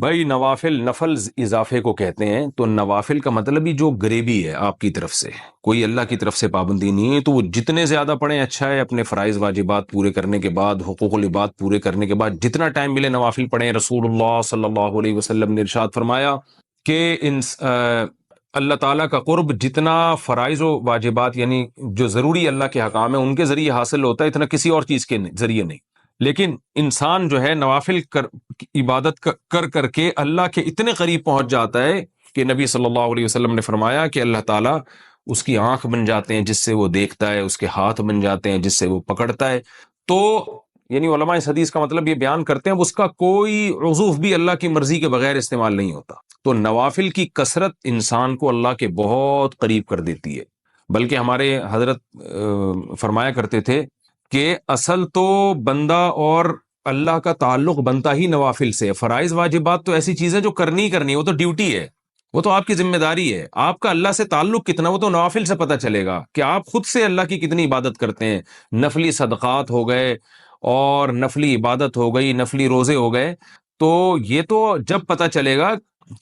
بھائی نوافل، نفل اضافے کو کہتے ہیں، تو نوافل کا مطلب ہی جو گریبی ہے آپ کی طرف سے، کوئی اللہ کی طرف سے پابندی نہیں ہے، تو وہ جتنے زیادہ پڑھیں اچھا ہے۔ اپنے فرائض واجبات پورے کرنے کے بعد، حقوق العباد پورے کرنے کے بعد جتنا ٹائم ملے نوافل پڑھیں۔ رسول اللہ صلی اللہ علیہ وسلم نے ارشاد فرمایا کہ اللہ تعالیٰ کا قرب جتنا فرائض و واجبات یعنی جو ضروری اللہ کے حکام ہیں ان کے ذریعے حاصل ہوتا ہے، اتنا کسی اور چیز کے ذریعے نہیں۔ لیکن انسان جو ہے نوافل عبادت کر کر کے اللہ کے اتنے قریب پہنچ جاتا ہے کہ نبی صلی اللہ علیہ وسلم نے فرمایا کہ اللہ تعالیٰ اس کی آنکھ بن جاتے ہیں جس سے وہ دیکھتا ہے، اس کے ہاتھ بن جاتے ہیں جس سے وہ پکڑتا ہے۔ تو یعنی علماء اس حدیث کا مطلب یہ بیان کرتے ہیں اس کا کوئی عضو بھی اللہ کی مرضی کے بغیر استعمال نہیں ہوتا۔ تو نوافل کی کثرت انسان کو اللہ کے بہت قریب کر دیتی ہے۔ بلکہ ہمارے حضرت فرمایا کرتے تھے کہ اصل تو بندہ اور اللہ کا تعلق بنتا ہی نوافل سے۔ فرائض واجبات تو ایسی چیز ہے جو کرنی ہے، وہ تو ڈیوٹی ہے، وہ تو آپ کی ذمہ داری ہے۔ آپ کا اللہ سے تعلق کتنا وہ تو نوافل سے پتہ چلے گا کہ آپ خود سے اللہ کی کتنی عبادت کرتے ہیں۔ نفلی صدقات ہو گئے اور نفلی عبادت ہو گئی، نفلی روزے ہو گئے، تو یہ تو جب پتہ چلے گا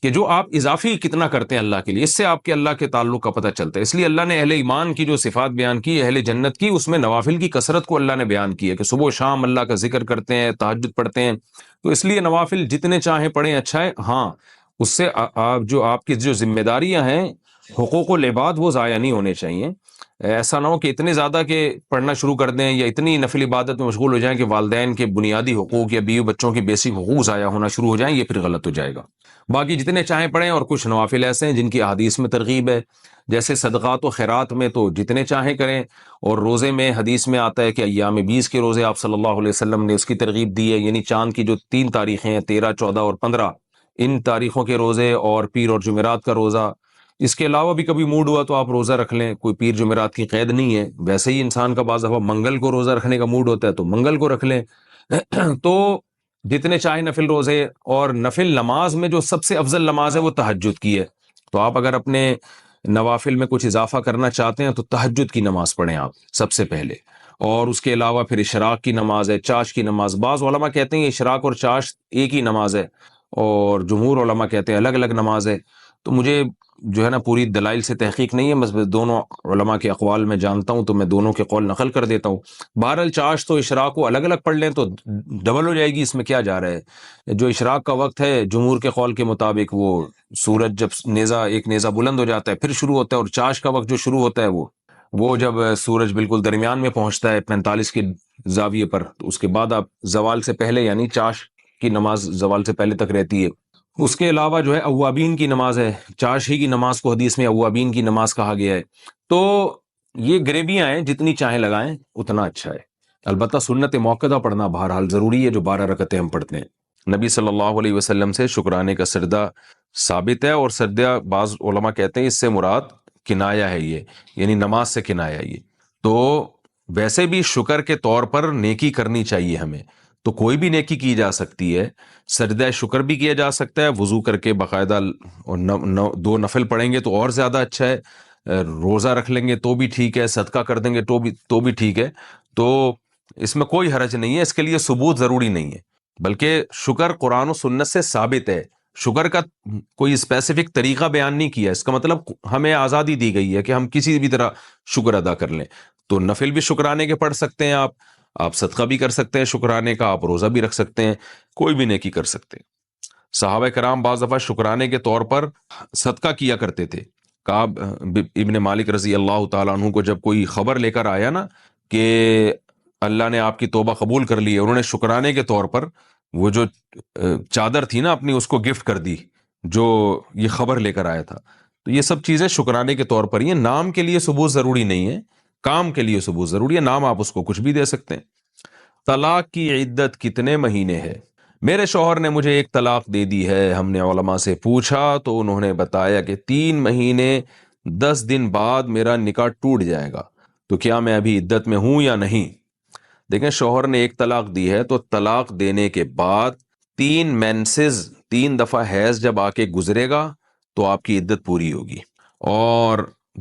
کہ جو آپ اضافی کتنا کرتے ہیں اللہ کے لیے، اس سے آپ کے اللہ کے تعلق کا پتہ چلتا ہے۔ اس لیے اللہ نے اہل ایمان کی جو صفات بیان کی، اہل جنت کی، اس میں نوافل کی کثرت کو اللہ نے بیان کی ہے کہ صبح و شام اللہ کا ذکر کرتے ہیں، تہجد پڑھتے ہیں۔ تو اس لیے نوافل جتنے چاہیں پڑھیں اچھا ہے۔ ہاں، اس سے آپ کی جو ذمہ داریاں ہیں، حقوق العباد، وہ ضائع نہیں ہونے چاہیے۔ ایسا نہ ہو کہ اتنے زیادہ کہ پڑھنا شروع کر دیں یا اتنی نفل عبادت میں مشغول ہو جائیں کہ والدین کے بنیادی حقوق یا بیوی بچوں کی بیسک حقوق ضائع ہونا شروع ہو جائیں، یہ پھر غلط ہو جائے گا۔ باقی جتنے چاہیں پڑھیں، اور کچھ نوافل ایسے ہیں جن کی احادیث میں ترغیب ہے، جیسے صدقات و خیرات میں تو جتنے چاہیں کریں، اور روزے میں حدیث میں آتا ہے کہ ایام 20 کے روزے آپ صلی اللہ علیہ وسلم نے اس کی ترغیب دی ہے، یعنی چاند کی جو 3 تاریخیں ہیں، 13، 14 اور 15، ان تاریخوں کے روزے، اور پیر اور جمعرات کا روزہ۔ اس کے علاوہ بھی کبھی موڈ ہوا تو آپ روزہ رکھ لیں، کوئی پیر جمعرات کی قید نہیں ہے۔ ویسے ہی انسان کا بعض دفعہ منگل کو روزہ رکھنے کا موڈ ہوتا ہے تو منگل کو رکھ لیں۔ تو جتنے چاہیں نفل روزے، اور نفل نماز میں جو سب سے افضل نماز ہے وہ تہجد کی ہے۔ تو آپ اگر اپنے نوافل میں کچھ اضافہ کرنا چاہتے ہیں تو تہجد کی نماز پڑھیں آپ سب سے پہلے، اور اس کے علاوہ پھر اشراق کی نماز ہے، چاش کی نماز۔ بعض علماء کہتے ہیں اشراق اور چاش ایک ہی نماز ہے، اور جمہور علماء کہتے ہیں الگ الگ نماز ہے۔ تو مجھے جو ہے نا پوری دلائل سے تحقیق نہیں ہے، بس دونوں علماء کے اقوال میں جانتا ہوں تو میں دونوں کے قول نقل کر دیتا ہوں۔ بہرحال چاش تو اشراق کو الگ الگ پڑھ لیں تو ڈبل ہو جائے گی، اس میں کیا جا رہا ہے۔ جو اشراق کا وقت ہے جمہور کے قول کے مطابق وہ سورج جب ایک نیزہ بلند ہو جاتا ہے پھر شروع ہوتا ہے، اور چاش کا وقت جو شروع ہوتا ہے وہ جب سورج بالکل درمیان میں پہنچتا ہے 45 کے زاویے پر، تو اس کے بعد آپ زوال سے پہلے، یعنی چاش کی نماز زوال سے پہلے تک رہتی ہے۔ اس کے علاوہ جو ہے اوابین کی نماز ہے، چاش ہی کی نماز کو حدیث میں اوابین کی نماز کہا گیا ہے۔ تو یہ گریبیاں ہیں، جتنی چاہیں لگائیں اتنا اچھا ہے۔ البتہ سنت موقدہ پڑھنا بہرحال ضروری ہے، جو 12 رکعتیں ہم پڑھتے ہیں۔ نبی صلی اللہ علیہ وسلم سے شکرانے کا سجدہ ثابت ہے، اور سجدہ بعض علماء کہتے ہیں اس سے مراد کنایہ ہے، یہ یعنی نماز سے کنایہ۔ یہ تو ویسے بھی شکر کے طور پر نیکی کرنی چاہیے ہمیں، تو کوئی بھی نیکی کی جا سکتی ہے۔ سجدہ شکر بھی کیا جا سکتا ہے وضو کر کے باقاعدہ، اور 2 نفل پڑھیں گے تو اور زیادہ اچھا ہے، روزہ رکھ لیں گے تو بھی ٹھیک ہے، صدقہ کر دیں گے تو بھی ٹھیک ہے۔ تو اس میں کوئی حرج نہیں ہے، اس کے لیے ثبوت ضروری نہیں ہے، بلکہ شکر قرآن و سنت سے ثابت ہے۔ شکر کا کوئی اسپیسیفک طریقہ بیان نہیں کیا، اس کا مطلب ہمیں آزادی دی گئی ہے کہ ہم کسی بھی طرح شکر ادا کر لیں۔ تو نفل بھی شکرانے کے پڑھ سکتے ہیں آپ صدقہ بھی کر سکتے ہیں شکرانے کا، آپ روزہ بھی رکھ سکتے ہیں، کوئی بھی نیکی کر سکتے ہیں۔ صحابہ کرام بعض دفعہ شکرانے کے طور پر صدقہ کیا کرتے تھے۔ کعب ابن مالک رضی اللہ تعالیٰ عنہ کو جب کوئی خبر لے کر آیا نا کہ اللہ نے آپ کی توبہ قبول کر لی ہے، انہوں نے شکرانے کے طور پر وہ جو چادر تھی نا اپنی، اس کو گفٹ کر دی جو یہ خبر لے کر آیا تھا۔ تو یہ سب چیزیں شکرانے کے طور پر، یہ نام کے لیے ثبوت ضروری نہیں ہے، کام کے لیے ثبوت ضروری ہے۔ نام آپ اس کو کچھ بھی دے سکتے ہیں۔ طلاق کی عدت کتنے مہینے ہے؟ میرے شوہر نے مجھے ایک طلاق دے دی ہے۔ ہم نے علماء سے پوچھا تو انہوں نے بتایا کہ 3 مہینے 10 دن بعد میرا نکاح ٹوٹ جائے گا، تو کیا میں ابھی عدت میں ہوں یا نہیں؟ دیکھیں، شوہر نے ایک طلاق دی ہے تو طلاق دینے کے بعد 3 مینسز، 3 دفعہ حیض جب آ کے گزرے گا تو آپ کی عدت پوری ہوگی، اور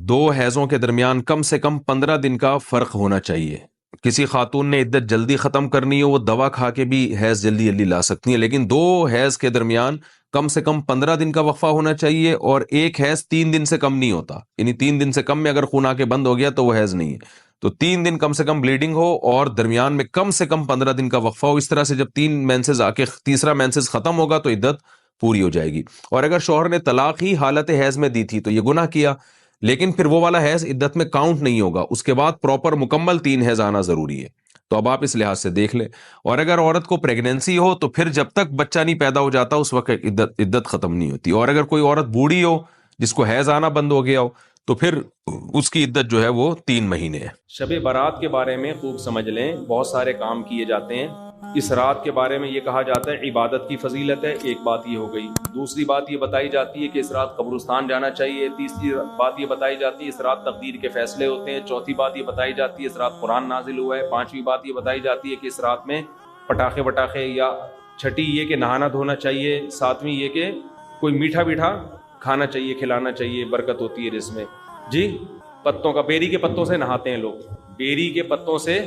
2 حیضوں کے درمیان کم سے کم 15 دن کا فرق ہونا چاہیے۔ کسی خاتون نے عدت جلدی ختم کرنی ہو، وہ دوا کھا کے بھی حیض جلدی لا سکتی ہیں، لیکن 2 حیض کے درمیان کم سے کم 15 دن کا وقفہ ہونا چاہیے، اور ایک حیض 3 دن سے کم نہیں ہوتا، یعنی 3 دن سے کم میں اگر خون آ کے بند ہو گیا تو وہ حیض نہیں ہے، تو 3 دن کم سے کم بلیڈنگ ہو، اور درمیان میں کم سے کم 15 دن کا وقفہ ہو۔ اس طرح سے جب 3 مینسز آ کے تیسرا مینسز ختم ہوگا تو عدت پوری ہو جائے گی۔ اور اگر شوہر نے طلاق ہی حالت حیض میں دی تھی تو یہ گناہ کیا، لیکن پھر وہ والا حیض عدت میں کاؤنٹ نہیں ہوگا، اس کے بعد پراپر مکمل 3 حیض آنا ضروری ہے۔ تو اب آپ اس لحاظ سے دیکھ لیں۔ اور اگر عورت کو پریگنینسی ہو تو پھر جب تک بچہ نہیں پیدا ہو جاتا اس وقت عدت ختم نہیں ہوتی، اور اگر کوئی عورت بوڑھی ہو جس کو حیض آنا بند ہو گیا ہو تو پھر اس کی عدت جو ہے وہ 3 مہینے ہے۔ شب برات کے بارے میں خوب سمجھ لیں، بہت سارے کام کیے جاتے ہیں۔ اس رات کے بارے میں یہ کہا جاتا ہے عبادت کی فضیلت ہے، ایک بات یہ ہو گئی۔ دوسری بات یہ بتائی جاتی ہے کہ اس رات قبرستان جانا چاہیے۔ تیسری بات یہ بتائی جاتی ہے اس رات تقدیر کے فیصلے ہوتے ہیں۔ چوتھی بات یہ بتائی جاتی ہے اس رات قرآن نازل ہوا ہے۔ پانچویں بات یہ بتائی جاتی ہے کہ اس رات میں پٹاخے وٹاخے، یا چھٹی یہ کہ نہانا دھونا چاہیے۔ ساتویں یہ کہ کوئی میٹھا میٹھا کھانا چاہیے، کھلانا چاہیے، برکت ہوتی ہے جس میں۔ جی پتوں کا، بیری کے پتوں سے نہاتے ہیں لوگ، بیری کے پتوں سے،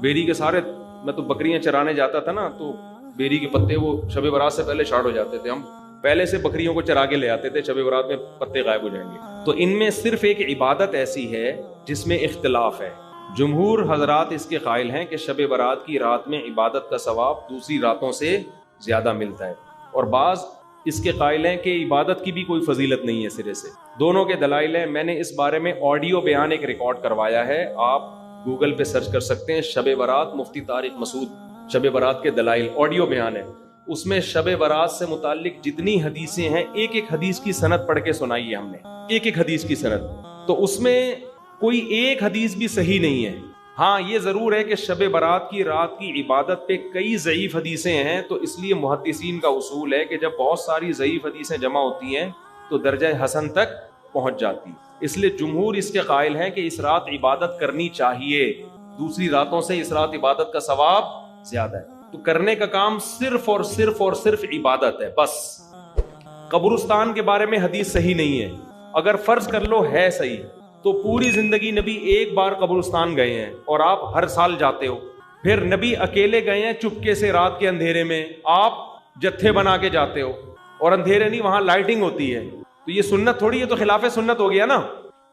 بیری کے سارے، میں تو بکریاں چرانے جاتا تھا نا، تو بیری کے پتے وہ شب برات سے پہلے شارٹ ہو جاتے تھے، ہم پہلے سے بکریوں کو چرا کے لے آتے تھے، شب برات میں پتے غائب ہو جائیں گے۔ تو ان میں صرف ایک عبادت ایسی ہے جس میں اختلاف ہے۔ جمہور حضرات اس کے قائل ہیں کہ شب برات کی رات میں عبادت کا ثواب دوسری راتوں سے زیادہ ملتا ہے، اور بعض اس کے قائل ہیں کہ عبادت کی بھی کوئی فضیلت نہیں ہے سرے سے۔ دونوں کے دلائل ہیں۔ میں نے اس بارے میں آڈیو بیان ایک ریکارڈ کروایا ہے، آپ گوگل پہ سرچ کر سکتے ہیں، شب برات مفتی طارق مسعود، شب برات کے دلائل، آڈیو بیان ہے۔ اس میں شب برات سے متعلق جتنی حدیثیں ہیں، ایک ایک حدیث کی سند پڑھ کے سنائی ہے ہم نے، ایک ایک حدیث کی سند، تو اس میں کوئی ایک حدیث بھی صحیح نہیں ہے۔ ہاں یہ ضرور ہے کہ شب برات کی رات کی عبادت پہ کئی ضعیف حدیثیں ہیں، تو اس لیے محدثین کا اصول ہے کہ جب بہت ساری ضعیف حدیثیں جمع ہوتی ہیں تو درجہ حسن تک پہنچ جاتی، اس لیے جمہور اس کے قائل ہیں کہ اس رات عبادت کرنی چاہیے، دوسری راتوں سے اس رات عبادت کا ثواب زیادہ ہے۔ تو کرنے کا کام صرف اور صرف اور صرف عبادت ہے بس۔ قبرستان کے بارے میں حدیث صحیح نہیں ہے، اگر فرض کر لو ہے صحیح، تو پوری زندگی نبی ایک بار قبرستان گئے ہیں اور آپ ہر سال جاتے ہو، پھر نبی اکیلے گئے ہیں چپکے سے رات کے اندھیرے میں، آپ جتھے بنا کے جاتے ہو، اور اندھیرے نہیں، وہاں لائٹنگ ہوتی ہے، تو یہ سنت تھوڑی ہے، تو خلاف سنت ہو گیا نا۔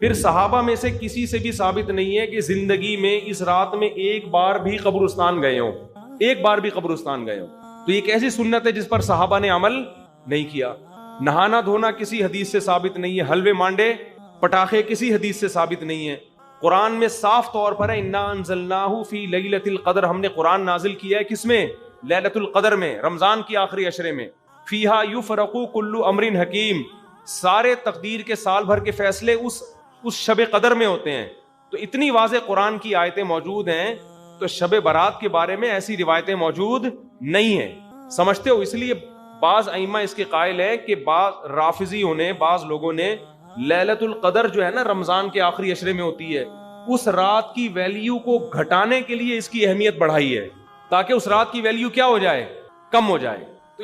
پھر صحابہ میں سے کسی سے بھی ثابت نہیں ہے کہ زندگی میں اس رات میں ایک بار بھی قبرستان گئے ہوں، ایک بار بھی قبرستان گئے ہوں، تو یہ ایک ایسی سنت ہے جس پر صحابہ نے عمل نہیں کیا۔ نہانا دھونا کسی حدیث سے ثابت نہیں ہے، حلوے مانڈے پٹاخے کسی حدیث سے ثابت نہیں ہے۔ قرآن میں صاف طور پر ہے انا انزلناہ فی لیلۃ القدر، ہم نے قرآن نازل کیا ہے کس میں؟ لیلۃ القدر میں، رمضان کی آخری عشرے میں۔ فیہا یفرق کل امر حکیم، سارے تقدیر کے سال بھر کے فیصلے اس شب قدر میں ہوتے ہیں۔ تو اتنی واضح قرآن کی آیتیں موجود ہیں، تو شب برات کے بارے میں ایسی روایتیں موجود نہیں ہیں، سمجھتے ہو؟ اس لیے بعض ائمہ اس کے قائل ہے کہ بعض رافضیوں نے، بعض لوگوں نے لیلۃ القدر جو ہے نا رمضان کے آخری عشرے میں ہوتی ہے، اس رات کی ویلیو کو گھٹانے کے لیے اس کی اہمیت بڑھائی ہے، تاکہ اس رات کی ویلیو کیا ہو جائے؟ کم ہو جائے۔ تو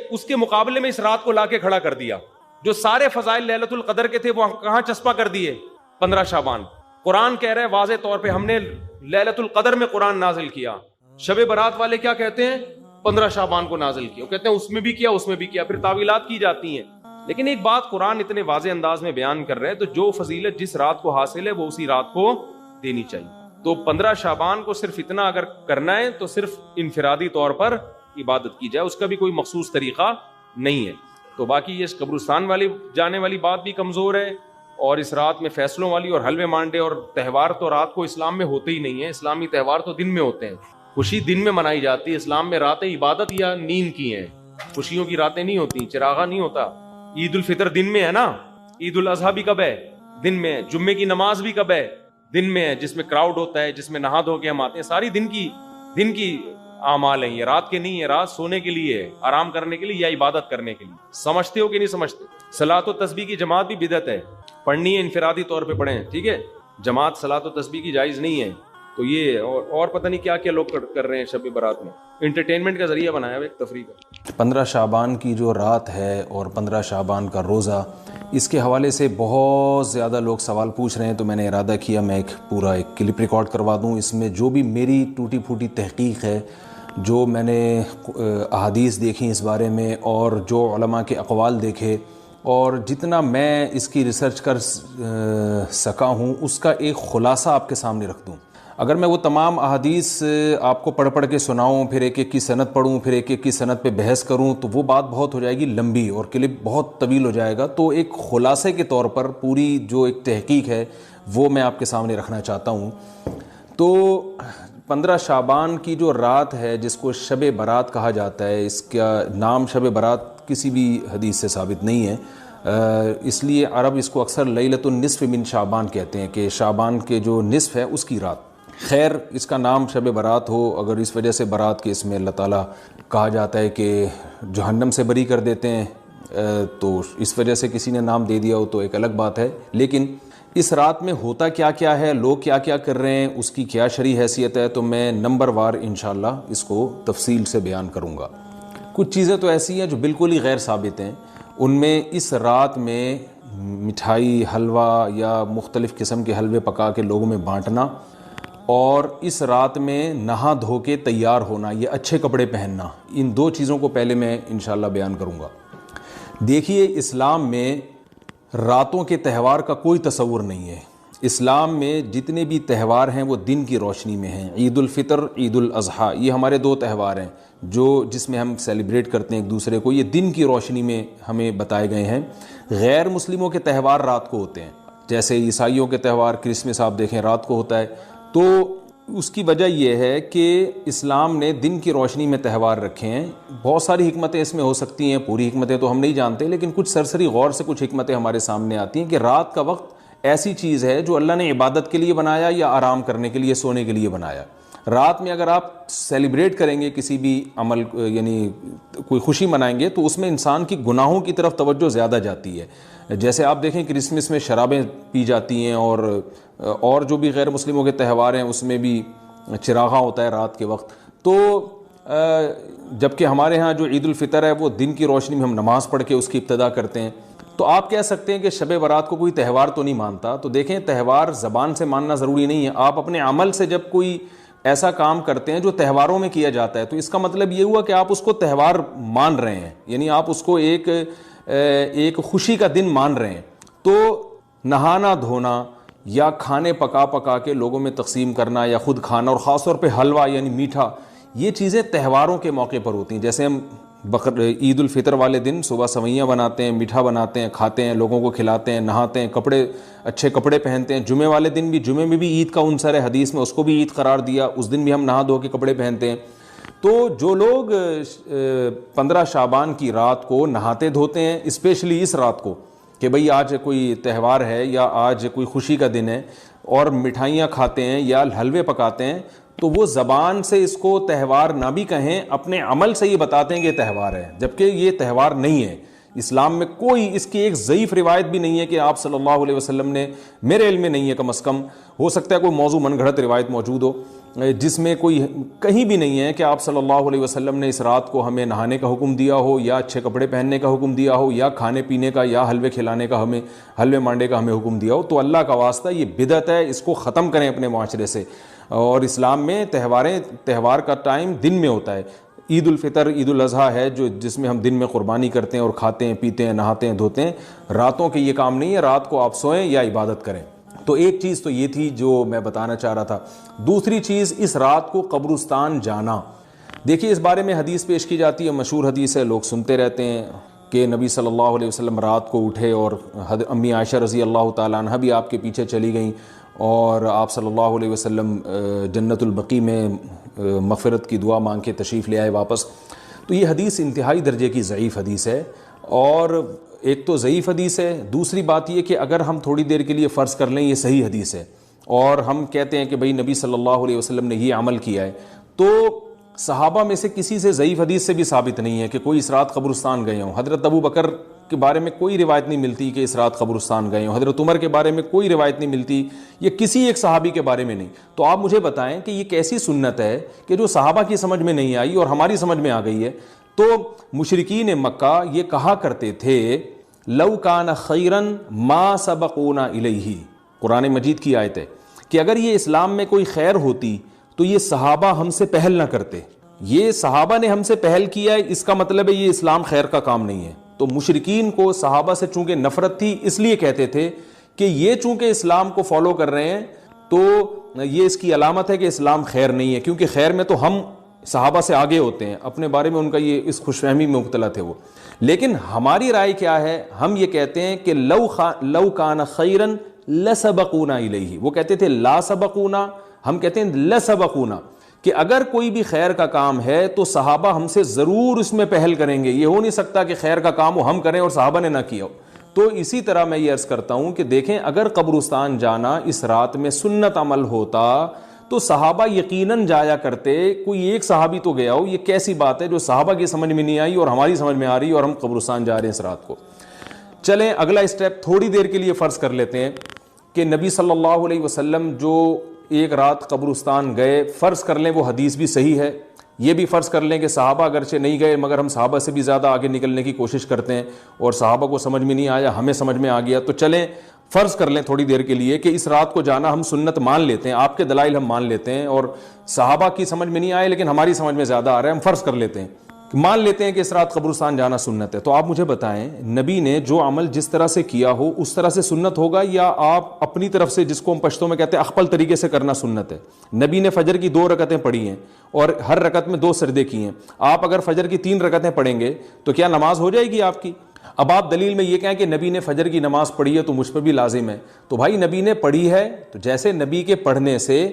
اس کے مقابلے میں اس رات کو لا کے کھڑا کر دیا، جو سارے فضائل لیلۃ القدر کے تھے وہ کہاں چسپا کر دیے؟ 15 شعبان۔ قرآن کہہ رہا ہے واضح طور پہ ہم نے لیلۃ القدر میں قرآن نازل کیا، شب برات والے کیا کہتے ہیں؟ 15 شعبان کو نازل کیا، وہ کہتے ہیں اس میں بھی کیا، اس میں بھی کیا، پھر تعویلات کی جاتی ہیں۔ لیکن ایک بات قرآن اتنے واضح انداز میں بیان کر رہے ہیں، تو جو فضیلت جس رات کو حاصل ہے وہ اسی رات کو دینی چاہیے۔ تو 15 شعبان کو صرف اتنا اگر کرنا ہے تو صرف انفرادی طور پر عبادت کی جائے، اس کا بھی کوئی مخصوص طریقہ نہیں ہے۔ تو باقی یہ قبرستان والی جانے والی بات بھی کمزور ہے، اور اس رات میں فیصلوں والی اور حلوے مانڈے اور تہوار تو رات کو اسلام میں ہوتے ہی نہیں ہیں، اسلامی تہوار تو دن میں ہوتے ہیں، خوشی دن میں منائی جاتی ہے۔ اسلام میں راتیں عبادت یا نیند کی ہیں، خوشیوں کی راتیں نہیں ہوتی، چراغا نہیں ہوتا۔ عید الفطر دن میں ہے نا، عید الاضحیٰ بھی کب ہے؟ دن میں ہے۔ جمعے کی نماز بھی کب ہے؟ دن میں ہے، جس میں کراؤڈ ہوتا ہے، جس میں نہا دھو کے ہم آتے ہیں، ساری دن کی اعمال ہیں، یہ رات کے نہیں ہے، رات سونے کے لیے ہے، آرام کرنے کے لیے یا عبادت کرنے کے لیے۔ سمجھتے ہو کہ نہیں سمجھتے؟ صلاۃ و تسبیح کی جماعت بھی بدعت ہے، پڑھنی ہے انفرادی طور پہ پڑھیں، ٹھیک ہے، جماعت صلاۃ و تسبیح کی جائز نہیں ہے۔ تو یہ اور پتہ نہیں کیا کیا لوگ کر رہے ہیں شب برات میں، انٹرٹینمنٹ کا ذریعہ بنایا ہوا ایک تفریح کا۔ 15 شعبان کی جو رات ہے اور 15 شعبان کا روزہ، اس کے حوالے سے بہت زیادہ لوگ سوال پوچھ رہے ہیں، تو میں نے ارادہ کیا میں ایک کلپ ریکارڈ کروا دوں، اس میں جو بھی میری ٹوٹی پھوٹی تحقیق ہے جو میں نے احادیث دیکھی اس بارے میں اور جو علماء کے اقوال دیکھے اور جتنا میں اس کی ریسرچ کر سکا ہوں اس کا ایک خلاصہ آپ کے سامنے رکھ دوں. اگر میں وہ تمام احادیث آپ کو پڑھ کی سناؤں، پھر ایک ایک کی سند پڑھوں، پھر ایک ایک کی سند پہ بحث کروں، تو وہ بات بہت ہو جائے گی لمبی اور کلپ بہت طویل ہو جائے گا. تو ایک خلاصے کے طور پر پوری جو ایک تحقیق ہے وہ میں آپ کے سامنے رکھنا چاہتا ہوں. تو 15 شعبان کی جو رات ہے جس کو شب برات کہا جاتا ہے، اس کا نام شب برات کسی بھی حدیث سے ثابت نہیں ہے، اس لیے عرب اس کو اکثر لیلۃ النصف من شعبان کہتے ہیں کہ شعبان کے جو نصف ہے اس کی رات. خیر، اس کا نام شب برات ہو، اگر اس وجہ سے برات کے اس میں اللہ تعالیٰ کہا جاتا ہے کہ جہنم سے بری کر دیتے ہیں، تو اس وجہ سے کسی نے نام دے دیا ہو تو ایک الگ بات ہے. لیکن اس رات میں ہوتا کیا کیا ہے، لوگ کیا کیا کر رہے ہیں، اس کی کیا شرعی حیثیت ہے، تو میں نمبر وار انشاءاللہ اس کو تفصیل سے بیان کروں گا. کچھ چیزیں تو ایسی ہیں جو بالکل ہی غیر ثابت ہیں. ان میں اس رات میں مٹھائی، حلوہ یا مختلف قسم کے حلوے پکا کے لوگوں میں بانٹنا، اور اس رات میں نہا دھو کے تیار ہونا، یہ اچھے کپڑے پہننا، ان دو چیزوں کو پہلے میں انشاءاللہ بیان کروں گا. دیکھیے، اسلام میں راتوں کے تہوار کا کوئی تصور نہیں ہے. اسلام میں جتنے بھی تہوار ہیں وہ دن کی روشنی میں ہیں. عید الفطر، عید الاضحیٰ، یہ ہمارے دو تہوار ہیں جس میں ہم سیلیبریٹ کرتے ہیں ایک دوسرے کو. یہ دن کی روشنی میں ہمیں بتائے گئے ہیں. غیر مسلموں کے تہوار رات کو ہوتے ہیں، جیسے عیسائیوں کے تہوار کرسمس آپ دیکھیں رات کو ہوتا ہے. تو اس کی وجہ یہ ہے کہ اسلام نے دن کی روشنی میں تہوار رکھے ہیں. بہت ساری حکمتیں اس میں ہو سکتی ہیں، پوری حکمتیں تو ہم نہیں جانتے، لیکن کچھ سرسری غور سے کچھ حکمتیں ہمارے سامنے آتی ہیں کہ رات کا وقت ایسی چیز ہے جو اللہ نے عبادت کے لیے بنایا یا آرام کرنے کے لیے، سونے کے لیے بنایا. رات میں اگر آپ سیلیبریٹ کریں گے کسی بھی عمل، یعنی کوئی خوشی منائیں گے، تو اس میں انسان کی گناہوں کی طرف توجہ زیادہ جاتی ہے. جیسے آپ دیکھیں کرسمس میں شرابیں پی جاتی ہیں، اور جو بھی غیر مسلموں کے تہوار ہیں اس میں بھی چراغاں ہوتا ہے رات کے وقت. تو جبکہ ہمارے ہاں جو عید الفطر ہے وہ دن کی روشنی میں ہم نماز پڑھ کے اس کی ابتدا کرتے ہیں. تو آپ کہہ سکتے ہیں کہ شب برات کو کوئی تہوار تو نہیں مانتا. تو دیکھیں، تہوار زبان سے ماننا ضروری نہیں ہے. آپ اپنے عمل سے جب کوئی ایسا کام کرتے ہیں جو تہواروں میں کیا جاتا ہے، تو اس کا مطلب یہ ہوا کہ آپ اس کو تہوار مان رہے ہیں، یعنی آپ اس کو ایک خوشی کا دن مان رہے ہیں. تو نہانا دھونا یا کھانے پکا کے لوگوں میں تقسیم کرنا یا خود کھانا، اور خاص طور پہ حلوہ یعنی میٹھا، یہ چیزیں تہواروں کے موقع پر ہوتی ہیں. جیسے ہم عید الفطر والے دن صبح سوئیاں بناتے ہیں، میٹھا بناتے ہیں، کھاتے ہیں، لوگوں کو کھلاتے ہیں، نہاتے ہیں، اچھے کپڑے پہنتے ہیں. جمعے والے دن بھی، جمعے میں بھی عید کا عنصر ہے حدیث میں، اس کو بھی عید قرار دیا، اس دن بھی ہم نہا دھو کے کپڑے پہنتے ہیں. تو جو لوگ 15 شعبان کی رات کو نہاتے دھوتے ہیں، اسپیشلی اس رات کو کہ بھئی آج کوئی تہوار ہے یا آج کوئی خوشی کا دن ہے، اور مٹھائیاں کھاتے ہیں یا حلوے پکاتے ہیں، تو وہ زبان سے اس کو تہوار نہ بھی کہیں، اپنے عمل سے یہ بتاتے ہیں کہ یہ تہوار ہے، جبکہ یہ تہوار نہیں ہے. اسلام میں کوئی اس کی ایک ضعیف روایت بھی نہیں ہے کہ آپ صلی اللہ علیہ وسلم نے، میرے علم میں نہیں ہے کم از کم، ہو سکتا ہے کوئی موضوع من گھڑت روایت موجود ہو جس میں کوئی کہیں بھی نہیں ہے کہ آپ صلی اللہ علیہ وسلم نے اس رات کو ہمیں نہانے کا حکم دیا ہو، یا اچھے کپڑے پہننے کا حکم دیا ہو، یا کھانے پینے کا یا حلوے کھلانے کا، حلوے مانڈے کا ہمیں حکم دیا ہو. تو اللہ کا واسطہ یہ بدعت ہے، اس کو ختم کریں اپنے معاشرے سے. اور اسلام میں تہوار کا ٹائم دن میں ہوتا ہے. عید الفطر، عید الاضحیٰ ہے جس میں ہم دن میں قربانی کرتے ہیں اور کھاتے ہیں، پیتے ہیں، نہاتے ہیں، دھوتے ہیں. راتوں کے یہ کام نہیں ہے، رات کو آپ سوئیں یا عبادت کریں. تو ایک چیز تو یہ تھی جو میں بتانا چاہ رہا تھا. دوسری چیز، اس رات کو قبرستان جانا. دیکھیے، اس بارے میں حدیث پیش کی جاتی ہے، مشہور حدیث ہے، لوگ سنتے رہتے ہیں کہ نبی صلی اللہ علیہ وسلم رات کو اٹھے اور امی عائشہ رضی اللہ تعالیٰ عنہ بھی آپ کے پیچھے چلی گئیں، اور آپ صلی اللہ علیہ وسلم جنت البقیع میں مغفرت کی دعا مانگ کے تشریف لے آئے واپس. تو یہ حدیث انتہائی درجے کی ضعیف حدیث ہے. اور ایک تو ضعیف حدیث ہے، دوسری بات یہ کہ اگر ہم تھوڑی دیر کے لیے فرض کر لیں یہ صحیح حدیث ہے، اور ہم کہتے ہیں کہ بھئی نبی صلی اللہ علیہ وسلم نے یہ عمل کیا ہے، تو صحابہ میں سے کسی سے ضعیف حدیث سے بھی ثابت نہیں ہے کہ کوئی اس رات قبرستان گئے ہوں. حضرت ابو بکر کے بارے میں کوئی روایت نہیں ملتی کہ اس رات قبرستان گئے ہوں، حضرت عمر کے بارے میں کوئی روایت نہیں ملتی، یہ کسی ایک صحابی کے بارے میں نہیں. تو آپ مجھے بتائیں کہ یہ کیسی سنت ہے کہ جو صحابہ کی سمجھ میں نہیں آئی اور ہماری سمجھ میں آ گئی ہے. تو مشرکین مکہ یہ کہا کرتے تھے، لو کان خیرن ما سبقونا الیہ، قرآن مجید کی آیت ہے کہ اگر یہ اسلام میں کوئی خیر ہوتی تو یہ صحابہ ہم سے پہل نہ کرتے. یہ صحابہ نے ہم سے پہل کیا ہے، اس کا مطلب ہے یہ اسلام خیر کا کام نہیں ہے. تو مشرکین کو صحابہ سے چونکہ نفرت تھی، اس لیے کہتے تھے کہ یہ چونکہ اسلام کو فالو کر رہے ہیں تو یہ اس کی علامت ہے کہ اسلام خیر نہیں ہے، کیونکہ خیر میں تو ہم صحابہ سے آگے ہوتے ہیں. اپنے بارے میں ان کا یہ اس خوش فہمی میں مبتلا تھے وہ. لیکن ہماری رائے کیا ہے؟ ہم یہ کہتے ہیں کہ لو کان خیرن لسبقونا الیہ. وہ کہتے تھے لا سبقونا، ہم کہتے ہیں لسبقونا، کہ اگر کوئی بھی خیر کا کام ہے تو صحابہ ہم سے ضرور اس میں پہل کریں گے. یہ ہو نہیں سکتا کہ خیر کا کام ہم کریں اور صحابہ نے نہ کیا ہو. تو اسی طرح میں یہ عرض کرتا ہوں کہ دیکھیں، اگر قبرستان جانا اس رات میں سنت عمل ہوتا تو صحابہ یقیناً جایا کرتے. کوئی ایک صحابی تو گیا ہو. یہ کیسی بات ہے جو صحابہ کی سمجھ میں نہیں آئی اور ہماری سمجھ میں آ رہی ہے اور ہم قبرستان جا رہے ہیں اس رات کو. چلیں اگلا اسٹیپ تھوڑی دیر کے لیے فرض کر لیتے ہیں کہ نبی صلی اللہ علیہ وسلم جو ایک رات قبرستان گئے، فرض کر لیں وہ حدیث بھی صحیح ہے. یہ بھی فرض کر لیں کہ صحابہ اگرچہ نہیں گئے مگر ہم صحابہ سے بھی زیادہ آگے نکلنے کی کوشش کرتے ہیں اور صحابہ کو سمجھ میں نہیں آیا، ہمیں سمجھ میں آ گیا. تو چلیں فرض کر لیں تھوڑی دیر کے لیے کہ اس رات کو جانا ہم سنت مان لیتے ہیں، آپ کے دلائل ہم مان لیتے ہیں اور صحابہ کی سمجھ میں نہیں آئے لیکن ہماری سمجھ میں زیادہ آ رہا ہے. ہم فرض کر لیتے ہیں، مان لیتے ہیں کہ اس رات قبرستان جانا سنت ہے. تو آپ مجھے بتائیں، نبی نے جو عمل جس طرح سے کیا ہو اس طرح سے سنت ہوگا یا آپ اپنی طرف سے، جس کو ہم پشتوں میں کہتے ہیں اخپل طریقے سے کرنا سنت ہے؟ نبی نے فجر کی 2 رکعتیں پڑھی ہیں اور ہر رکعت میں 2 سجدے کیے ہیں. آپ اگر فجر کی 3 رکعتیں پڑھیں گے تو کیا نماز ہو جائے گی آپ کی؟ اب آپ دلیل میں یہ کہیں کہ نبی نے فجر کی نماز پڑھی ہے تو مجھ پہ بھی لازم ہے. تو بھائی نبی نے پڑھی ہے تو جیسے نبی کے پڑھنے سے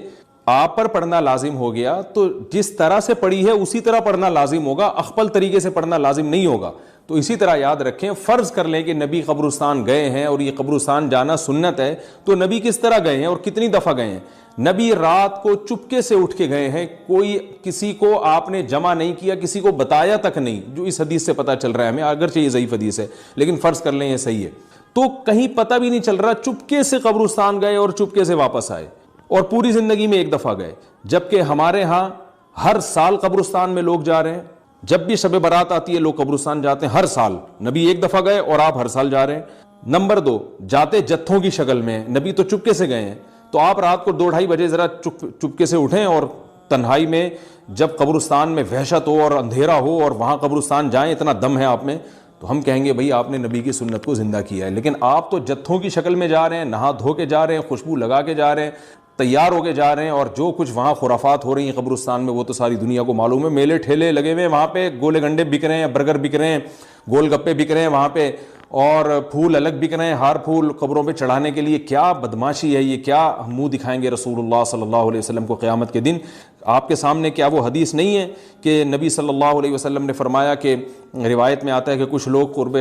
آپ پر پڑھنا لازم ہو گیا تو جس طرح سے پڑھی ہے اسی طرح پڑھنا لازم ہوگا، اخپل طریقے سے پڑھنا لازم نہیں ہوگا. تو اسی طرح یاد رکھیں، فرض کر لیں کہ نبی قبرستان گئے ہیں اور یہ قبرستان جانا سنت ہے، تو نبی کس طرح گئے ہیں اور کتنی دفعہ گئے ہیں؟ نبی رات کو چپکے سے اٹھ کے گئے ہیں. کوئی کسی کو آپ نے جمع نہیں کیا، کسی کو بتایا تک نہیں، جو اس حدیث سے پتہ چل رہا ہے ہمیں، اگرچہ یہ ضعیف حدیث ہے لیکن فرض کر لیں یہ صحیح ہے. تو کہیں پتہ بھی نہیں چل رہا، چپکے سے قبرستان گئے اور چپکے سے واپس آئے اور پوری زندگی میں ایک دفعہ گئے. جبکہ ہمارے ہاں ہر سال قبرستان میں لوگ جا رہے ہیں. جب بھی شب برات آتی ہے لوگ قبرستان جاتے ہیں ہر سال. نبی ایک دفعہ گئے اور آپ ہر سال جا رہے ہیں. نمبر 2، جاتے جتھوں کی شکل میں، نبی تو چپکے سے گئے ہیں. تو آپ رات کو 2-2:30 بجے ذرا چپکے سے اٹھیں اور تنہائی میں جب قبرستان میں وحشت ہو اور اندھیرا ہو اور وہاں قبرستان جائیں، اتنا دم ہے آپ میں، تو ہم کہیں گے بھئی آپ نے نبی کی سنت کو زندہ کیا ہے. لیکن آپ تو جتھوں کی شکل میں جا رہے ہیں، نہا دھو کے جا رہے ہیں، خوشبو لگا کے جا رہے ہیں، تیار ہو کے جا رہے ہیں، اور جو کچھ وہاں خرافات ہو رہی ہیں قبرستان میں وہ تو ساری دنیا کو معلوم ہے. میلے ٹھیلے لگے ہوئے ہیں وہاں پہ، گولے گنڈے بک رہے ہیں، برگر بک رہے ہیں، گول گپے بک رہے ہیں وہاں پہ، اور پھول الگ بک رہے ہیں، ہار پھول قبروں پہ چڑھانے کے لیے. کیا بدماشی ہے یہ! کیا منہ دکھائیں گے رسول اللہ صلی اللہ علیہ وسلم کو قیامت کے دن؟ آپ کے سامنے کیا وہ حدیث نہیں ہے کہ نبی صلی اللہ علیہ وسلم نے فرمایا کہ روایت میں آتا ہے کہ کچھ لوگ قرب